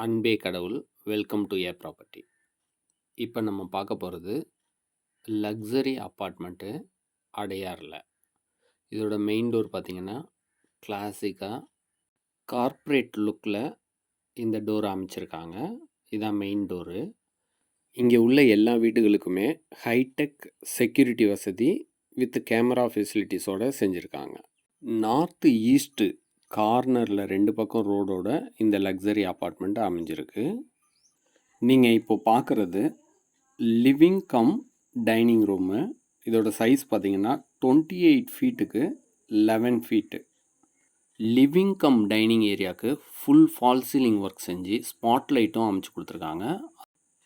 அன்பே கடவுள். Welcome to A property. இப்போ நம்ம பார்க்க போகிறது லக்ஸரி அப்பார்ட்மெண்ட்டு அடையாரில். இதோட மெயின் டோர் பார்த்திங்கன்னா கிளாசிக்காக கார்ப்பரேட் லுக்கில் இந்த டோர் அமைச்சிருக்காங்க. இதுதான் மெயின் டோரு. இங்கே உள்ள எல்லா வீடுகளுக்குமே ஹைடெக் செக்யூரிட்டி வசதி வித் கேமரா ஃபெசிலிட்டிஸோடு செஞ்சுருக்காங்க. நார்த்து ஈஸ்ட்டு கார்னரில் 2 பக்கம் ரோடோட இந்த லக்ஸரி அப்பார்ட்மெண்ட் அமைஞ்சிருக்கு. நீங்கள் இப்போ பார்க்குறது லிவிங் கம் டைனிங் ரூமு. இதோட சைஸ் பார்த்தீங்கன்னா 28 ஃபீட்டுக்கு 11 ஃபீட்டு. லிவிங் கம் டைனிங் ஏரியாவுக்கு ஃபுல் ஃபால் சீலிங் ஒர்க் செஞ்சு ஸ்பாட் லைட்டும் அமைச்சு கொடுத்துருக்காங்க.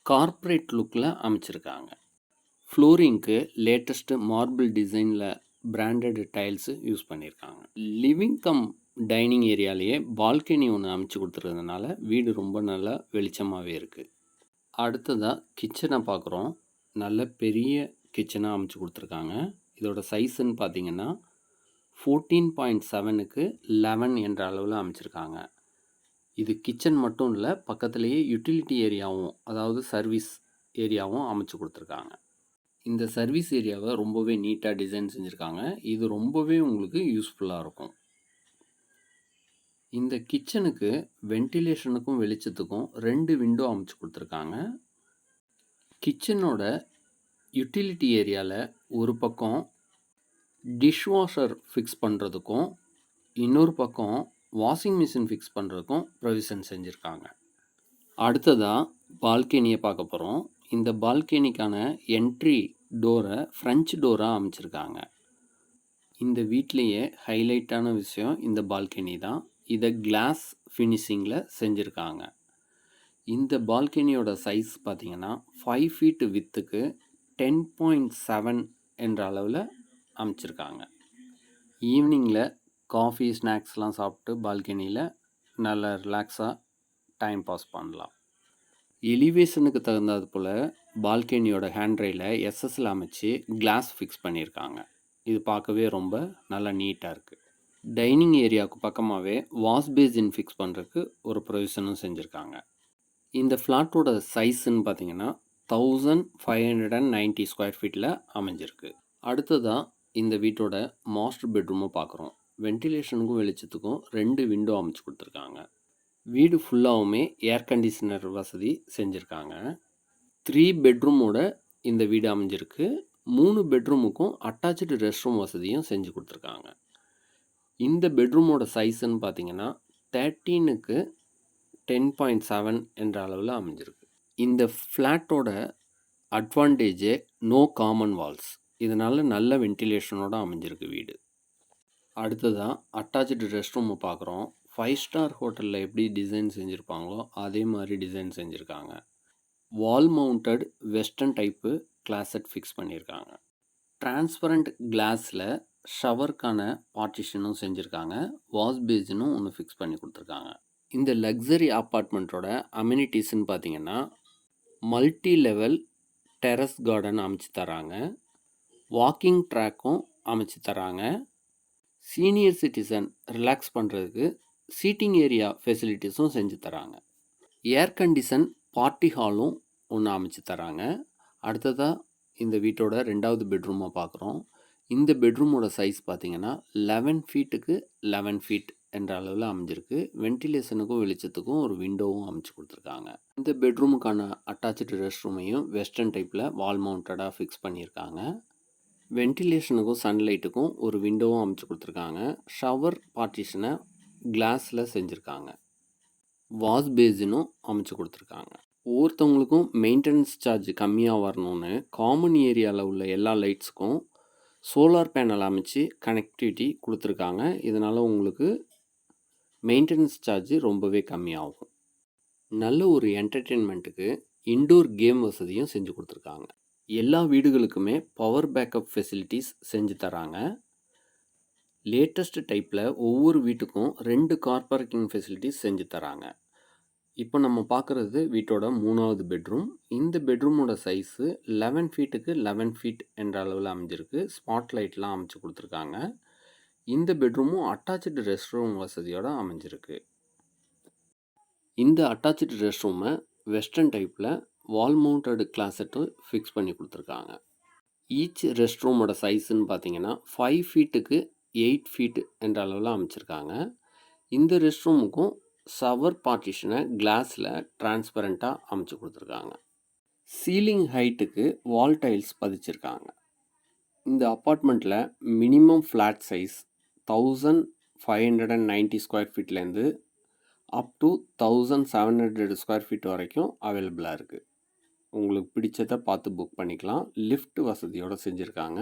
கார்ப்பரேட் லுக்கில் அமைச்சிருக்காங்க. ஃப்ளோரிங்க்கு லேட்டஸ்ட்டு மார்பிள் டிசைனில் பிராண்டட் டைல்ஸு யூஸ் பண்ணியிருக்காங்க. லிவிங் கம் டைனிங் ஏரியாலேயே பால்கனி ஒன்று அமைச்சு கொடுத்துருக்கிறதுனால வீடு ரொம்ப நல்லா வெளிச்சமாகவே இருக்குது. அடுத்ததாக கிச்சனை பார்க்குறோம். நல்ல பெரிய கிச்சனாக அமைச்சு கொடுத்துருக்காங்க. இதோட சைஸுன்னு பார்த்தீங்கன்னா 14.7க்கு 11 என்ற அளவில் அமைச்சிருக்காங்க. இது கிச்சன் மட்டும் இல்லை, பக்கத்துலேயே யூட்டிலிட்டி ஏரியாவும், அதாவது சர்வீஸ் ஏரியாவும் அமைச்சு கொடுத்துருக்காங்க. இந்த சர்வீஸ் ஏரியாவை ரொம்பவே நீட்டாக டிசைன் செஞ்சுருக்காங்க. இது ரொம்பவே உங்களுக்கு யூஸ்ஃபுல்லாக இருக்கும். இந்த கிச்சனுக்கு வென்டிலேஷனுக்கும் வெளிச்சத்துக்கும் 2 விண்டோ அமைச்சு கொடுத்துருக்காங்க. கிச்சனோட யூட்டிலிட்டி ஏரியாவில் ஒரு பக்கம் டிஷ்வாஷர் ஃபிக்ஸ் பண்ணுறதுக்கும் இன்னொரு பக்கம் வாஷிங் மிஷின் ஃபிக்ஸ் பண்ணுறதுக்கும் ப்ரொவிஷன் செஞ்சுருக்காங்க. அடுத்ததாக பால்கனியை பார்க்க போகிறோம். இந்த பால்கனிக்கான என்ட்ரி டோரை ஃப்ரெஞ்ச் டோராக அமைச்சிருக்காங்க. இந்த வீட்லேயே ஹைலைட்டான விஷயம் இந்த பால்கனி தான். இதை கிளாஸ் ஃபினிஷிங்கில் செஞ்சுருக்காங்க. இந்த பால்கனியோட சைஸ் பார்த்திங்கன்னா 5 ஃபீட்டு வித்துக்கு 10.7 என்ற அளவில் அமைச்சிருக்காங்க. ஈவினிங்கில் காஃபி ஸ்நாக்ஸ்லாம் சாப்பிட்டு பால்கனியில் நல்லா ரிலாக்ஸாக டைம் பாஸ் பண்ணலாம். எலிவேஷனுக்கு தகுந்தது போல் பால்கனியோட ஹேண்ட்ரையில் எஸ்எஸ்ல அமைச்சு கிளாஸ் ஃபிக்ஸ் பண்ணியிருக்காங்க. இது பார்க்கவே ரொம்ப நல்லா நீட்டாக இருக்குது. டைனிங் ஏரியாவுக்கு பக்கமாகவே வாஷ் பேசின் ஃபிக்ஸ் பண்ணுறதுக்கு ஒரு ப்ரொவிஷனும் செஞ்சுருக்காங்க. இந்த ஃப்ளாட்டோட சைஸுன்னு பார்த்தீங்கன்னா 1590 ஸ்கொயர் ஃபீட்டில் அமைஞ்சிருக்கு. அடுத்ததாக இந்த வீட்டோட மாஸ்டர் பெட்ரூமை பார்க்குறோம். வென்டிலேஷனுக்கும் வெளிச்சத்துக்கும் 2 விண்டோ அமைச்சு கொடுத்துருக்காங்க. வீடு ஃபுல்லாகவுமே ஏர் கண்டிஷனர் வசதி செஞ்சுருக்காங்க. 3 பெட்ரூமோட இந்த வீடு அமைஞ்சிருக்கு. 3 பெட்ரூமுக்கும் அட்டாச்சு ரெஸ்ட் ரூம் வசதியும் செஞ்சு கொடுத்துருக்காங்க. இந்த பெட்ரூமோட சைஸுன்னு பார்த்தீங்கன்னா 13க்கு 10.7 என்ற அளவில் அமைஞ்சிருக்கு. இந்த ஃப்ளாட்டோட அட்வான்டேஜே நோ காமன் வால்ஸ். இதனால் நல்ல வென்டிலேஷனோட அமைஞ்சிருக்கு வீடு. அடுத்ததாக அட்டாச்சு ரெஸ்ட் ரூமை பார்க்குறோம். 5 ஸ்டார் ஹோட்டலில் எப்படி டிசைன் செஞ்சுருப்பாங்களோ அதே மாதிரி டிசைன் செஞ்சுருக்காங்க. வால் mounted western type closet fix பண்ணியிருக்காங்க. டிரான்ஸ்பரண்ட் கிளாஸில் ஷவருக்கான பார்ட்டிஷனும் செஞ்சுருக்காங்க. வாஷ் பேசினும் ஒன்று ஃபிக்ஸ் பண்ணி கொடுத்துருக்காங்க. இந்த லக்ஸரி அப்பார்ட்மெண்ட்டோட அம்யூனிட்டிஸ்ன்னு பார்த்தீங்கன்னா மல்டி லெவல் டெரஸ் கார்டன் அமைச்சு தராங்க. வாக்கிங் ட்ராக்கும் அமைச்சு தராங்க. சீனியர் சிட்டிசன் ரிலாக்ஸ் பண்ணுறதுக்கு சீட்டிங் ஏரியா ஃபெசிலிட்டிஸும் செஞ்சு தராங்க. ஏர் கண்டிஷன் பார்ட்டி ஹாலும் ஒன்று அமைச்சு தராங்க. அடுத்ததாக இந்த வீட்டோட 2வது பெட்ரூமை பார்க்குறோம். இந்த பெட்ரூமோட சைஸ் பார்த்திங்கன்னா 11 ஃபீட்டுக்கு 11 ஃபீட் என்ற அளவில் அமைஞ்சிருக்கு. வென்டிலேஷனுக்கும் வெளிச்சத்துக்கும் ஒரு விண்டோவும் அமைச்சு கொடுத்துருக்காங்க. இந்த பெட்ரூமுக்கான அட்டாச்சு ரெஸ்ட் ரூமையும் வெஸ்டர்ன் டைப்பில் வால் மவுண்டடாக ஃபிக்ஸ் பண்ணியிருக்காங்க. வென்டிலேஷனுக்கும் சன்லைட்டுக்கும் ஒரு விண்டோவும் அமைச்சு கொடுத்துருக்காங்க. ஷவர் பார்ட்டிஷனை கிளாஸில் செஞ்சுருக்காங்க. வாஷ் பேசினும் அமைச்சு கொடுத்துருக்காங்க. ஒவ்வொருத்தவங்களுக்கும் மெயின்டெனன்ஸ் சார்ஜ் கம்மியாக வரணும்னு காமன் ஏரியாவில் உள்ள எல்லா லைட்ஸுக்கும் சோலார் பேனல் அமைச்சு கனெக்டிவிட்டி கொடுத்துருக்காங்க. இதனால் உங்களுக்கு மெயின்டெனன்ஸ் சார்ஜ் ரொம்பவே கம்மியாகும். நல்ல ஒரு என்டர்டெயின்மெண்ட்டுக்கு இன்டோர் கேம் வசதியும் செஞ்சு கொடுத்துருக்காங்க. எல்லா வீடுகளுக்குமே பவர் பேக்கப் ஃபெசிலிட்டிஸ் செஞ்சு தராங்க. லேட்டஸ்ட் டைப்பில் ஒவ்வொரு வீட்டுக்கும் 2 கார் பார்க்கிங் ஃபெசிலிட்டிஸ் செஞ்சு தராங்க. இப்போ நம்ம பார்க்குறது வீட்டோட 3வது பெட்ரூம். இந்த பெட்ரூமோட சைஸு 11 ஃபீட்டுக்கு 11 ஃபீட் என்ற அளவில் அமைஞ்சிருக்கு. ஸ்பாட் லைட்லாம் அமைச்சு கொடுத்துருக்காங்க. இந்த பெட்ரூமும் அட்டாச்சு ரெஸ்ட் ரூம் வசதியோடு அமைஞ்சிருக்கு. இந்த அட்டாச்டு ரெஸ்ட் ரூமை வெஸ்டர்ன் டைப்பில் வால் மவுண்டட் கிளாசெட்டு ஃபிக்ஸ் பண்ணி கொடுத்துருக்காங்க. ஈச் ரெஸ்ட் ரூமோட சைஸுன்னு பார்த்தீங்கன்னா 5 ஃபீட்டுக்கு 8 ஃபீட் என்ற அளவில் அமைச்சிருக்காங்க. இந்த ரெஸ்ட் ரூமுக்கும் ஷவர் பார்ட்டிஷனை கிளாஸில் டிரான்ஸ்பரண்ட்டாக அமைச்சு கொடுத்துருக்காங்க. சீலிங் ஹைட்டுக்கு வால் டைல்ஸ் பதிச்சிருக்காங்க. இந்த அப்பார்ட்மெண்ட்டில் மினிமம் ஃப்ளாட் சைஸ் 1590 ஸ்கொயர் ஃபீட்லேருந்து அப் டு 1700 ஸ்கொயர் ஃபீட் வரைக்கும் அவைலபிளாக இருக்குது. உங்களுக்கு பிடிச்சதை பார்த்து புக் பண்ணிக்கலாம். லிஃப்ட் வசதியோடு செஞ்சுருக்காங்க.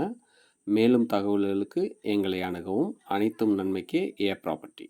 மேலும் தகவல்களுக்கு எங்களை அணுகவும். அனைத்தும் நன்மைக்கே ப்ராப்பர்ட்டி.